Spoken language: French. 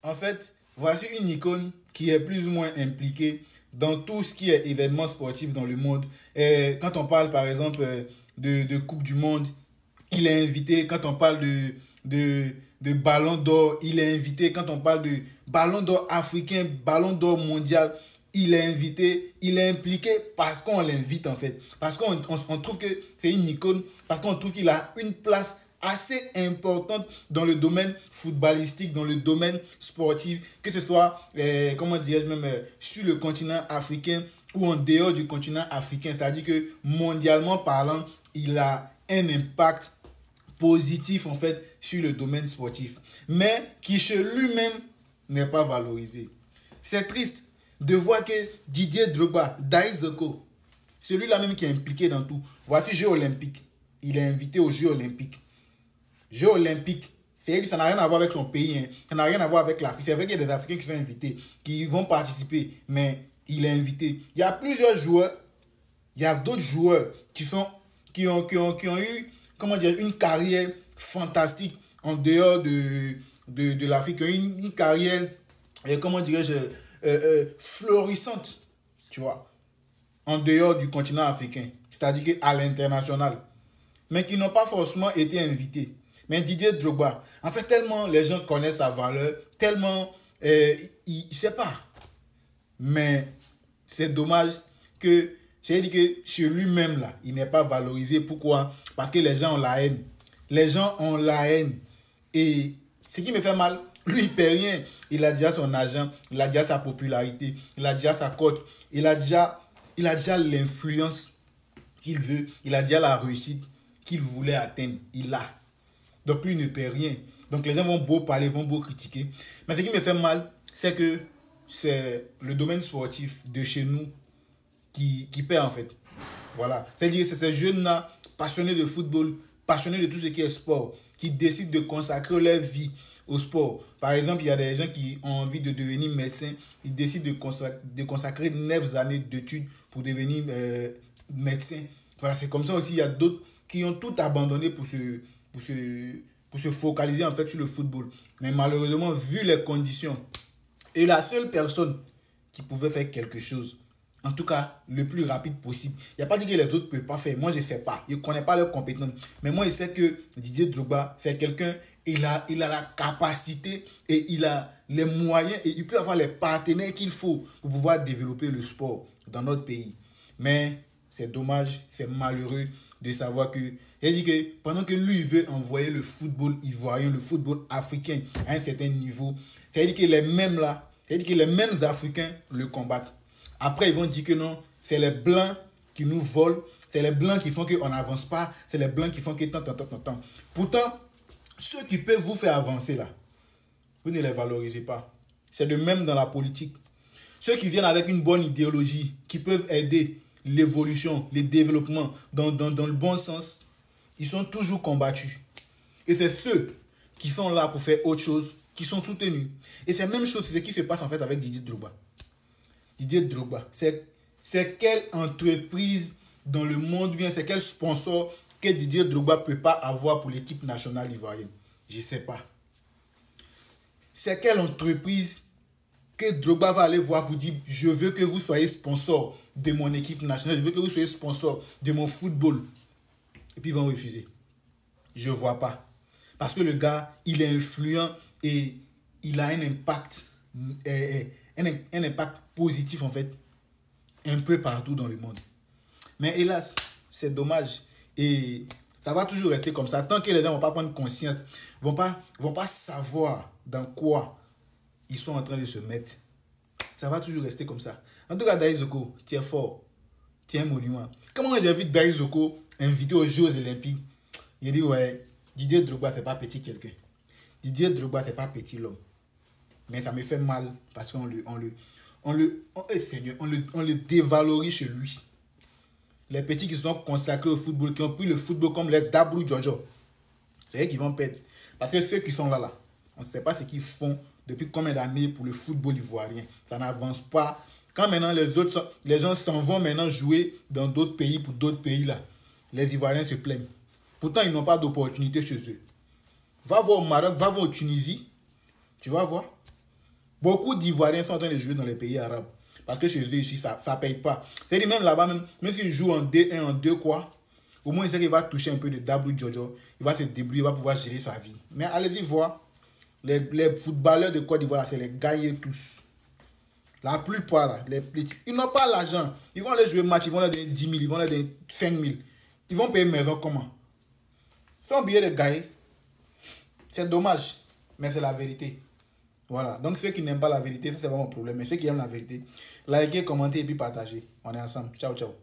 En fait, voici une icône qui est plus ou moins impliquée dans tout ce qui est événement sportif dans le monde. Et quand on parle par exemple de Coupe du Monde, il est invité. Quand on parle de, de Ballon d'Or, il est invité. Quand on parle de Ballon d'Or africain, Ballon d'Or mondial, il est invité. Il est impliqué parce qu'on l'invite en fait. Parce qu'on trouve que c'est une icône, parce qu'on trouve qu'il a une place assez importante dans le domaine footballistique, dans le domaine sportif, que ce soit, comment dirais-je même, sur le continent africain ou en dehors du continent africain. C'est-à-dire que mondialement parlant, il a un impact positif en fait sur le domaine sportif, mais qui chez lui-même n'est pas valorisé. C'est triste de voir que Didier Drogba, Daizoko, celui-là même qui est impliqué dans tout, voici Jeux Olympiques, il est invité aux Jeux Olympiques. Jeux Olympiques, ça n'a rien à voir avec son pays, hein. Ça n'a rien à voir avec l'Afrique. C'est vrai qu'il y a des Africains qui sont invités, qui vont participer, mais il est invité. Il y a plusieurs joueurs, il y a d'autres joueurs qui ont eu, comment dire, une carrière fantastique en dehors de l'Afrique, qui ont eu une carrière, comment dirais-je, florissante, tu vois, en dehors du continent africain, c'est-à-dire qu'à l'international, mais qui n'ont pas forcément été invités. Mais Didier Drogba, en fait, tellement les gens connaissent sa valeur, tellement, il ne sait pas. Mais c'est dommage que, j'ai dit que chez lui-même, là, il n'est pas valorisé. Pourquoi? Parce que les gens ont la haine. Les gens ont la haine. Et ce qui me fait mal, lui, il ne paie rien. Il a déjà son argent, il a déjà sa popularité, il a déjà sa cote, il a déjà l'influence qu'il veut, il a déjà la réussite qu'il voulait atteindre. Il a. Donc lui, il ne paie rien. Donc les gens vont beau parler, vont beau critiquer. Mais ce qui me fait mal, c'est que c'est le domaine sportif de chez nous qui paie en fait. Voilà. C'est-à-dire que c'est ces jeunes-là, passionnés de football, passionnés de tout ce qui est sport, qui décident de consacrer leur vie au sport. Par exemple, il y a des gens qui ont envie de devenir médecin, ils décident de consacrer 9 années d'études pour devenir médecin. Voilà, c'est comme ça aussi, il y a d'autres qui ont tout abandonné pour se, pour se focaliser en fait sur le football. Mais malheureusement, vu les conditions, et la seule personne qui pouvait faire quelque chose, en tout cas le plus rapide possible. Il n'y a pas dit que les autres ne peuvent pas faire. Moi, je ne sais pas. Je ne connais pas leurs compétences. Mais moi, je sais que Didier Drogba, c'est quelqu'un, il a la capacité et il a les moyens et il peut avoir les partenaires qu'il faut pour pouvoir développer le sport dans notre pays. Mais c'est dommage, c'est malheureux de savoir que, il dit que pendant que lui veut envoyer le football ivoirien, le football africain à un certain niveau, c'est-à-dire que les mêmes là, c'est-à-dire que les mêmes Africains le combattent. Après, ils vont dire que non, c'est les Blancs qui nous volent, c'est les Blancs qui font qu'on n'avance pas, c'est les Blancs qui font que tant. Pourtant, ceux qui peuvent vous faire avancer là, vous ne les valorisez pas. C'est le même dans la politique. Ceux qui viennent avec une bonne idéologie, qui peuvent aider l'évolution, le développement dans le bon sens, ils sont toujours combattus. Et c'est ceux qui sont là pour faire autre chose, qui sont soutenus. Et c'est la même chose, c'est ce qui se passe en fait avec Didier Drogba. Didier Drogba, c'est quelle entreprise dans le monde, bien c'est quel sponsor que Didier Drogba ne peut pas avoir pour l'équipe nationale ivoirienne? Je ne sais pas. C'est quelle entreprise que Drogba va aller voir pour dire je veux que vous soyez sponsor de mon équipe nationale, je veux que vous soyez sponsor de mon football. Et puis ils vont refuser. Je ne vois pas. Parce que le gars, il est influent et il a un impact, un impact positif en fait, un peu partout dans le monde. Mais hélas, c'est dommage. Et ça va toujours rester comme ça. Tant que les gens ne vont pas prendre conscience, vont pas savoir dans quoi ils sont en train de se mettre, ça va toujours rester comme ça. En tout cas, Daizoko, tu es fort. Tu es un monument. Comment j'ai vu Daizoko invité aux Jeux Olympiques? Il dit, ouais, Didier Drogba, c'est pas petit quelqu'un. Didier Drogba, c'est pas petit l'homme. Mais ça me fait mal parce qu'on le dévalorise chez lui. Les petits qui sont consacrés au football, qui ont pris le football comme les Dabru Jojo, c'est eux qui vont perdre. Parce que ceux qui sont là, on ne sait pas ce qu'ils font depuis combien d'années pour le football ivoirien. Ça n'avance pas. Quand maintenant les gens s'en vont maintenant jouer dans d'autres pays, pour d'autres pays là, les Ivoiriens se plaignent. Pourtant, ils n'ont pas d'opportunité chez eux. Va voir au Maroc, va voir en Tunisie, tu vas voir. Beaucoup d'Ivoiriens sont en train de jouer dans les pays arabes. Parce que chez eux ici, ça ne paye pas. C'est-à-dire même là-bas, même s'il joue en D1, en 2 quoi, au moins il sait qu'il va toucher un peu de W Jojo. Il va se débrouiller, il va pouvoir gérer sa vie. Mais allez-y voir, les footballeurs de Côte d'Ivoire, c'est les gaillés tous. La plupart, là, ils n'ont pas l'argent. Ils vont aller jouer match, ils vont aller donner 10 000, ils vont aller donner 5 000. Ils vont payer maison comment? C'est un billet de gaillé. C'est dommage, mais c'est la vérité. Voilà. Donc ceux qui n'aiment pas la vérité, ça c'est pas mon problème. Mais ceux qui aiment la vérité, likez, commentez et puis partagez. On est ensemble. Ciao, ciao.